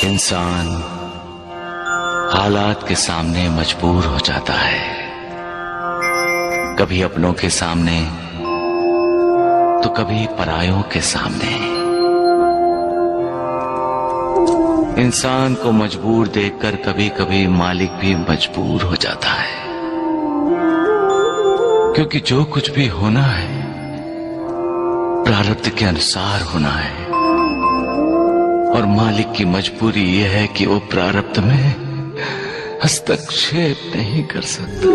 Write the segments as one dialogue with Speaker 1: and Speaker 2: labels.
Speaker 1: इंसान हालात के सामने मजबूर हो जाता है, कभी अपनों के सामने तो कभी परायों के सामने। इंसान को मजबूर देखकर कभी कभी मालिक भी मजबूर हो जाता है, क्योंकि जो कुछ भी होना है प्रारब्ध के अनुसार होना है, और मालिक की मजबूरी यह है कि वो प्रारब्ध में हस्तक्षेप नहीं कर सकता।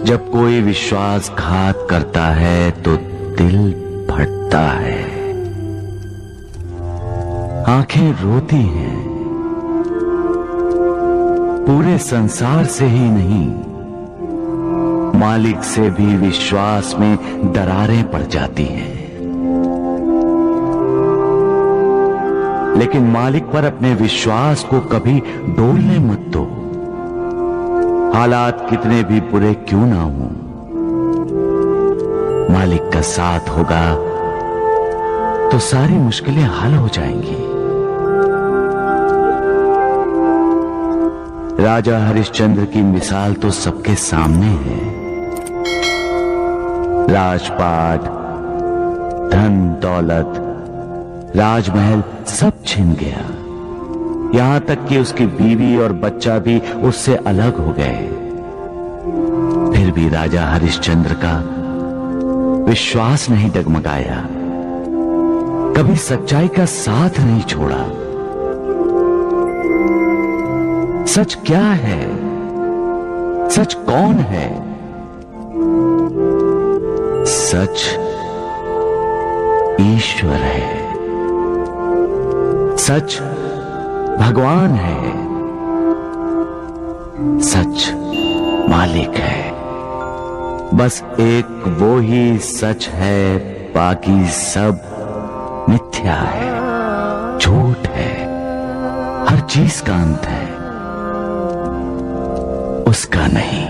Speaker 2: जब कोई विश्वासघात करता है तो दिल फटता है, आंखें रोती हैं, पूरे संसार से ही नहीं मालिक से भी विश्वास में दरारें पड़ जाती हैं। लेकिन मालिक पर अपने विश्वास को कभी डोलने मत दो। हालात कितने भी बुरे क्यों ना हों, मालिक का साथ होगा तो सारी मुश्किलें हल हो जाएंगी। राजा हरिश्चंद्र की मिसाल तो सबके सामने है। राजपाट, धन दौलत, राजमहल सब छिन गया, यहां तक कि उसकी बीवी और बच्चा भी उससे अलग हो गए। फिर भी राजा हरिश्चंद्र का विश्वास नहीं डगमगाया, कभी सच्चाई का साथ नहीं छोड़ा। सच क्या है? सच कौन है? सच ईश्वर है, सच भगवान है, सच मालिक है। बस एक वो ही सच है, बाकी सब मिथ्या है, झूठ है। हर चीज का अंत है, उसका नहीं।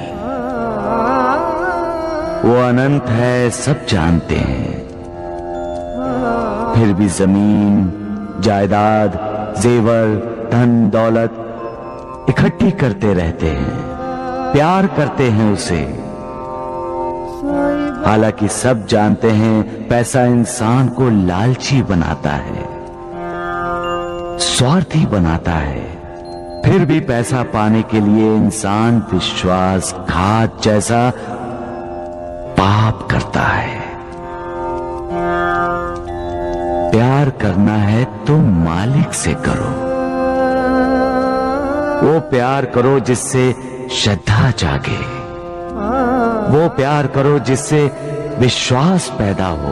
Speaker 2: वो अनंत है, सब जानते हैं, फिर भी जमीन, जायदाद, जेवर, धन दौलत इकट्ठी करते रहते हैं, प्यार करते हैं उसे। हालांकि सब जानते हैं पैसा इंसान को लालची बनाता है, स्वार्थी बनाता है। फिर भी पैसा पाने के लिए इंसान विश्वासघात जैसा पाप करता है। प्यार करना है तो मालिक से करो, वो प्यार करो जिससे श्रद्धा जागे, वो प्यार करो जिससे विश्वास पैदा हो,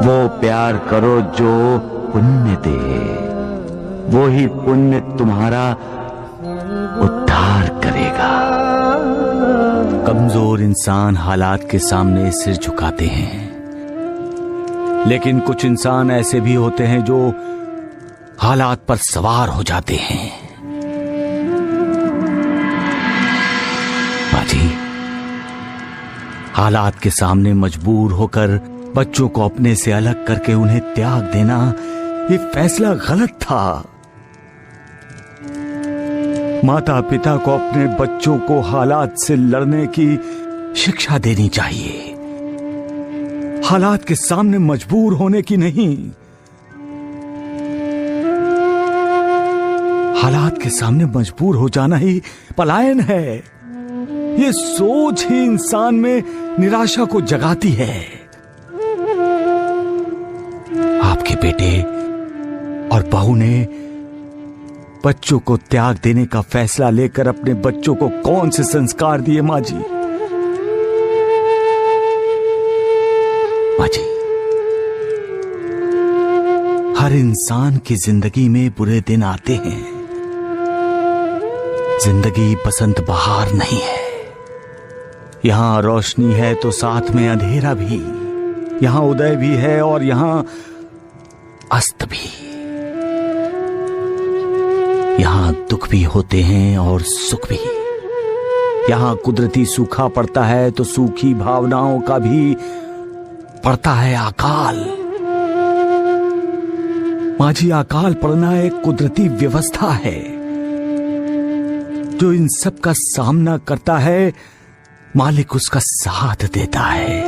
Speaker 2: वो प्यार करो जो पुण्य दे, वो ही पुण्य तुम्हारा उद्धार करेगा।
Speaker 3: कमजोर इंसान हालात के सामने सिर झुकाते हैं, लेकिन कुछ इंसान ऐसे भी होते हैं जो हालात पर सवार हो जाते हैं। बाजी, हालात के सामने मजबूर होकर बच्चों को अपने से अलग करके उन्हें त्याग देना, ये फैसला गलत था। माता पिता को अपने बच्चों को हालात से लड़ने की शिक्षा देनी चाहिए, हालात के सामने मजबूर होने की नहीं। हालात के सामने मजबूर हो जाना ही पलायन है। ये सोच ही इंसान में निराशा को जगाती है। आपके बेटे और बहू ने बच्चों को त्याग देने का फैसला लेकर अपने बच्चों को कौन से संस्कार दिए मां जी? मां जी, हर इंसान की जिंदगी में बुरे दिन आते हैं। जिंदगी बसंत बहार नहीं है। यहां रोशनी है तो साथ में अंधेरा भी, यहां उदय भी है और यहां अस्त भी। यहां दुख भी होते हैं और सुख भी। यहां कुदरती सूखा पड़ता है तो सूखी भावनाओं का भी पड़ता है अकाल। माझी अकाल पड़ना एक कुदरती व्यवस्था है जो इन सब का सामना करता है, मालिक उसका साथ देता है।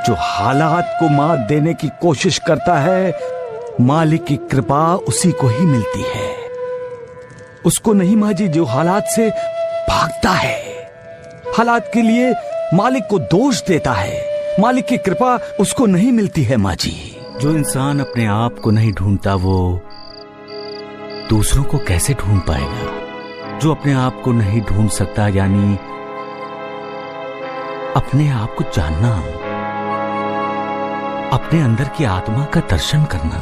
Speaker 3: जो हालात को मात देने की कोशिश करता है, मालिक की कृपा उसी को ही मिलती है। उसको नहीं माजी जो हालात से भागता है। हालात के लिए मालिक को दोष देता है, मालिक की कृपा उसको नहीं मिलती है माजी। जो इंसान अपने आप को नहीं ढूंढता वो दूसरों को कैसे ढूंढ पाएगा? जो अपने आप को नहीं ढूंढ सकता यानी अपने आप को जानना, अपने अंदर की आत्मा का दर्शन करना,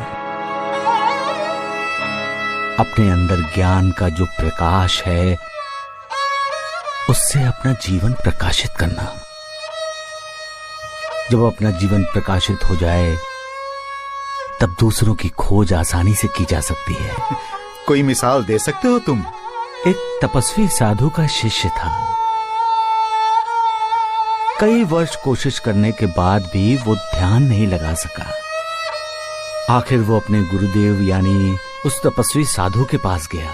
Speaker 3: अपने अंदर ज्ञान का जो प्रकाश है उससे अपना जीवन प्रकाशित करना। जब अपना जीवन प्रकाशित हो जाए तब दूसरों की खोज आसानी से की जा सकती है।
Speaker 4: कोई मिसाल दे सकते हो तुम?
Speaker 3: एक तपस्वी साधु का शिष्य था। कई वर्ष कोशिश करने के बाद भी वो ध्यान नहीं लगा सका। आखिर वो अपने गुरुदेव यानी उस तपस्वी साधु के पास गया।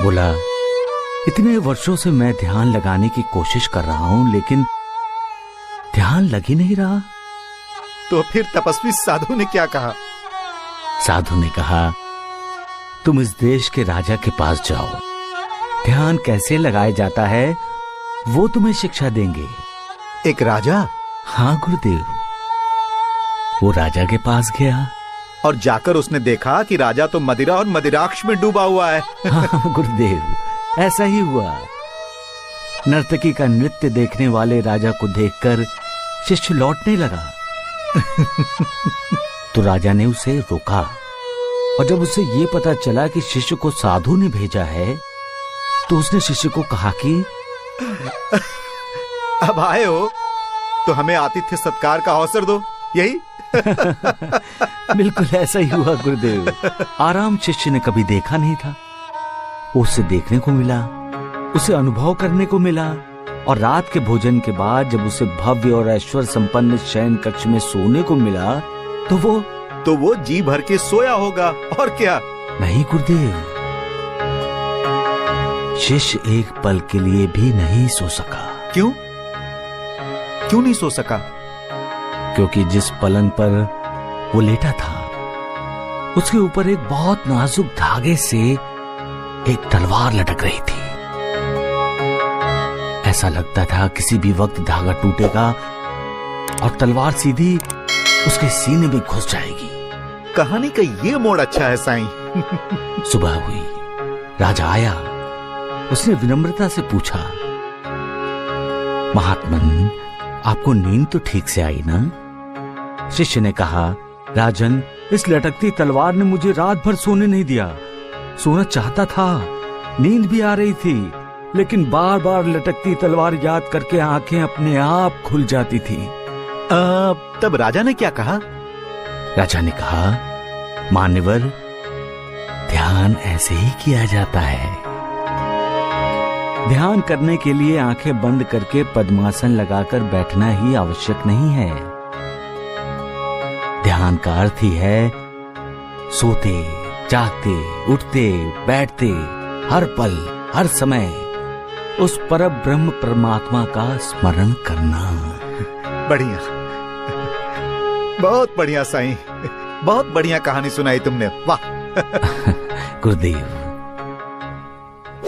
Speaker 3: बोला, इतने वर्षों से मैं ध्यान लगाने की कोशिश कर रहा हूं लेकिन ध्यान लग ही नहीं रहा।
Speaker 4: तो फिर तपस्वी साधु ने क्या कहा?
Speaker 3: साधु ने कहा, तुम इस देश के राजा के पास जाओ, ध्यान कैसे लगाया जाता है वो तुम्हें शिक्षा देंगे।
Speaker 4: एक राजा?
Speaker 3: हाँ गुरुदेव। वो राजा के पास गया
Speaker 4: और जाकर उसने देखा कि राजा तो मदिरा और मदिराक्ष में डूबा हुआ है।
Speaker 3: हाँ गुरुदेव, ऐसा ही हुआ। नर्तकी का नृत्य देखने वाले राजा को देखकर शिष्य लौटने लगा। तो राजा ने उसे रोका और जब उसे ये पता चला कि शिष्य को साधु ने भेजा है तो उसने शिष्य को कहा कि
Speaker 4: अब आए हो तो हमें आतिथ्य सत्कार का अवसर दो, यही?
Speaker 3: बिल्कुल ऐसा ही हुआ गुरुदेव। आराम शिष्य ने कभी देखा नहीं था। उसे देखने को मिला, उसे अनुभव करने को मिला और रात के भोजन के बाद जब उसे भव्य और ऐश्वर्य संपन्न शयन कक्ष में सोने को मिला तो वो
Speaker 4: जी भर के सोया होगा और क्या?
Speaker 3: नहीं गुरुदेव, शिष्य एक पल के लिए भी नहीं सो सका।
Speaker 4: क्यों? क्यों नहीं सो सका?
Speaker 3: क्योंकि जिस पलंग पर वो लेटा था उसके ऊपर एक बहुत नाजुक धागे से एक तलवार लटक रही थी। ऐसा लगता था किसी भी वक्त धागा टूटेगा और तलवार सीधी उसके सीने में घुस जाएगी।
Speaker 4: कहानी का ये मोड़ अच्छा है साईं।
Speaker 3: सुबह हुई, राजा आया। उसने विनम्रता से पूछा, महात्मन आपको नींद तो ठीक से आई ना? शिष्य ने कहा, राजन इस लटकती तलवार ने मुझे रात भर सोने नहीं दिया। सोना चाहता था, नींद भी आ रही थी, लेकिन बार बार लटकती तलवार याद करके आंखें अपने आप खुल जाती थी।
Speaker 4: तब राजा ने क्या कहा?
Speaker 3: राजा ने कहा, मान्यवर ध्यान ऐसे ही किया जाता है। ध्यान करने के लिए आंखें बंद करके पद्मासन लगाकर बैठना ही आवश्यक नहीं है। ध्यान का अर्थ ही है सोते, जागते, उठते, बैठते, हर पल, हर समय उस परम ब्रह्म परमात्मा का स्मरण करना।
Speaker 4: बढ़िया, बहुत बढ़िया साईं, बहुत बढ़िया कहानी सुनाई तुमने, वाह।
Speaker 3: गुरुदेव,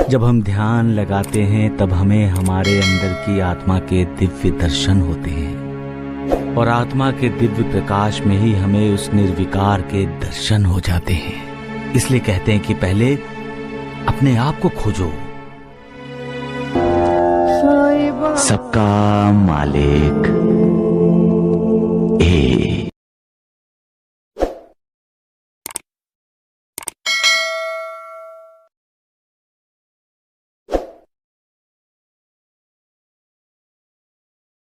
Speaker 3: जब हम ध्यान लगाते हैं तब हमें हमारे अंदर की आत्मा के दिव्य दर्शन होते हैं और आत्मा के दिव्य प्रकाश में ही हमें उस निर्विकार के दर्शन हो जाते हैं। इसलिए कहते हैं कि पहले अपने आप को खोजो।
Speaker 2: सबका मालिक एक।